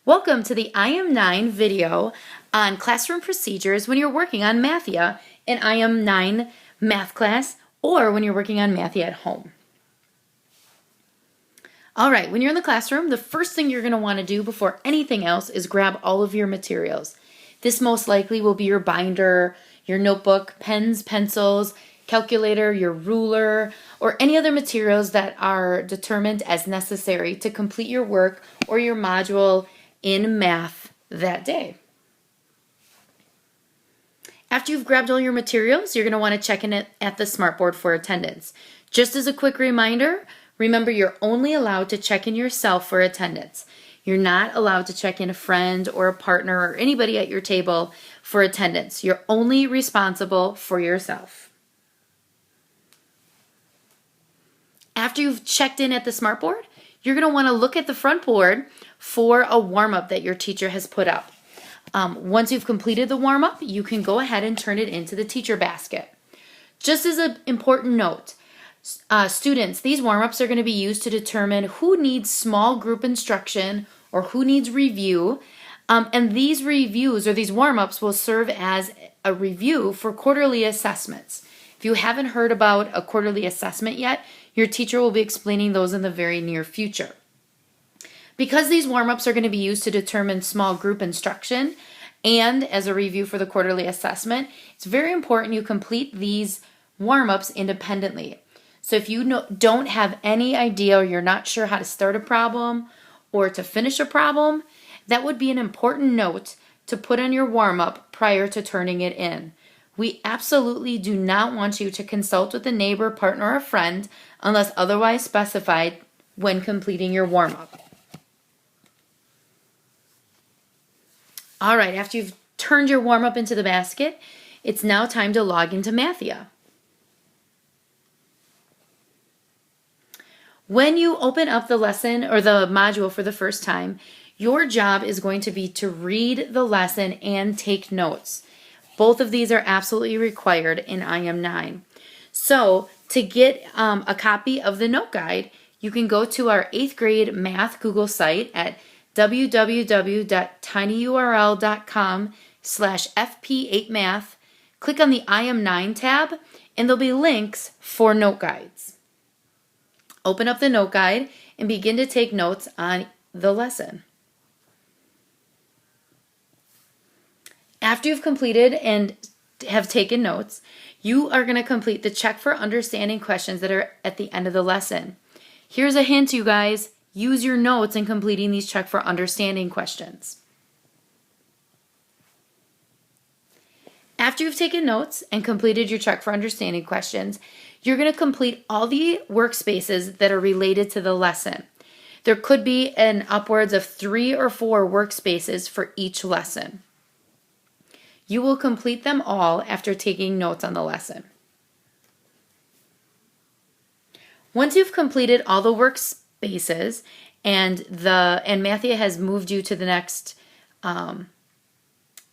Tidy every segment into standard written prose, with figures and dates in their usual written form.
Welcome to the IM9 video on classroom procedures when you're working on MATHiA in IM9 math class or when you're working on MATHiA at home. All right, when you're in the classroom, the first thing you're going to want to do before anything else is grab all of your materials. This most likely will be your binder, your notebook, pens, pencils, calculator, your ruler, or any other materials that are determined as necessary to complete your work or your module in math that day. After you've grabbed all your materials, you're going to want to check in at the smartboard for attendance. Just as a quick reminder, remember you're only allowed to check in yourself for attendance. You're not allowed to check in a friend or a partner or anybody at your table for attendance. You're only responsible for yourself. After you've checked in at the smartboard, you're going to want to look at the front board for a warm-up that your teacher has put up. Once you've completed the warm-up, you can go ahead and turn it into the teacher basket. Just as an important note, students, these warm-ups are going to be used to determine who needs small group instruction or who needs review. And these reviews or these warm-ups will serve as a review for quarterly assessments. If you haven't heard about a quarterly assessment yet, your teacher will be explaining those in the very near future. Because these warm-ups are going to be used to determine small group instruction and as a review for the quarterly assessment, it's very important you complete these warm-ups independently. So if you don't have any idea or you're not sure how to start a problem or to finish a problem, that would be an important note to put on your warm-up prior to turning it in. We absolutely do not want you to consult with a neighbor, partner, or friend unless otherwise specified when completing your warm-up. All right, after you've turned your warm-up into the basket, it's now time to log into MATHiA. When you open up the lesson or the module for the first time, your job is going to be to read the lesson and take notes. Both of these are absolutely required in IM9. So to get a copy of the note guide, you can go to our 8th grade math Google site at www.tinyurl.com/fp8math. Click on the IM9 tab and there'll be links for note guides. Open up the note guide and begin to take notes on the lesson. After you've completed and have taken notes, you are going to complete the check for understanding questions that are at the end of the lesson. Here's a hint, you guys. Use your notes in completing these check for understanding questions. After you've taken notes and completed your check for understanding questions, you're going to complete all the workspaces that are related to the lesson. There could be an upwards of 3 or 4 workspaces for each lesson. You will complete them all after taking notes on the lesson. Once you've completed all the workspaces and MATHiA has moved you to the next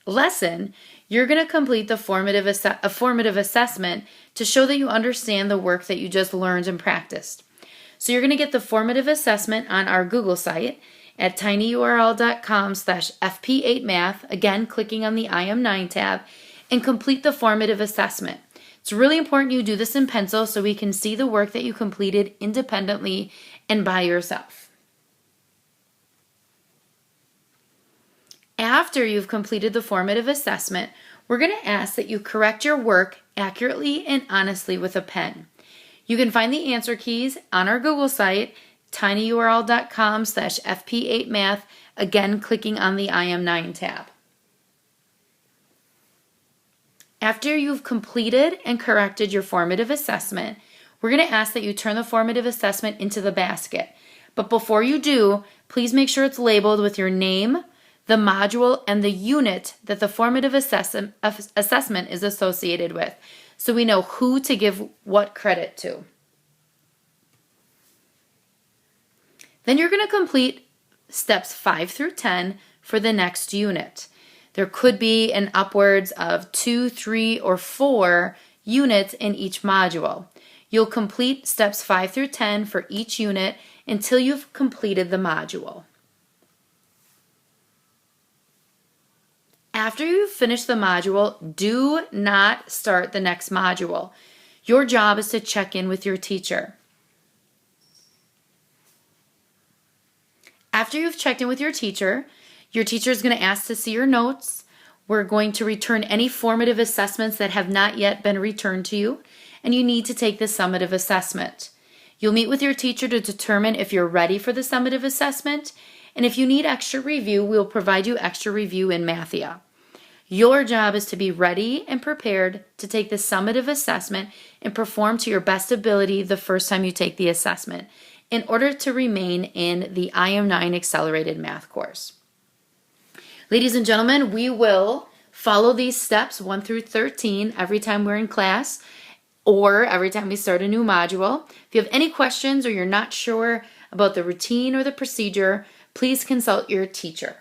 lesson, you're going to complete the formative assessment to show that you understand the work that you just learned and practiced. So you're going to get the formative assessment on our Google site at tinyurl.com/fp8math, again clicking on the IM9 tab, and complete the formative assessment. It's really important you do this in pencil so we can see the work that you completed independently and by yourself. After you've completed the formative assessment, we're going to ask that you correct your work accurately and honestly with a pen. You can find the answer keys on our Google site, tinyurl.com/fp8math, again clicking on the IM9 tab. After you've completed and corrected your formative assessment, we're going to ask that you turn the formative assessment into the basket. But before you do, please make sure it's labeled with your name, the module, and the unit that the formative assessment is associated with, so we know who to give what credit to. Then you're going to complete steps 5 through 10 for the next unit. There could be an upwards of 2, 3, or 4 units in each module. You'll complete steps 5 through 10 for each unit until you've completed the module. After you finish the module, do not start the next module. Your job is to check in with your teacher. After you've checked in with your teacher is going to ask to see your notes. We're going to return any formative assessments that have not yet been returned to you, and you need to take the summative assessment. You'll meet with your teacher to determine if you're ready for the summative assessment, and if you need extra review, we'll provide you extra review in MATHiaX. Your job is to be ready and prepared to take the summative assessment and perform to your best ability the first time you take the assessment in order to remain in the IM9 Accelerated Math course. Ladies and gentlemen, we will follow these steps 1 through 13 every time we're in class or every time we start a new module. If you have any questions or you're not sure about the routine or the procedure, please consult your teacher.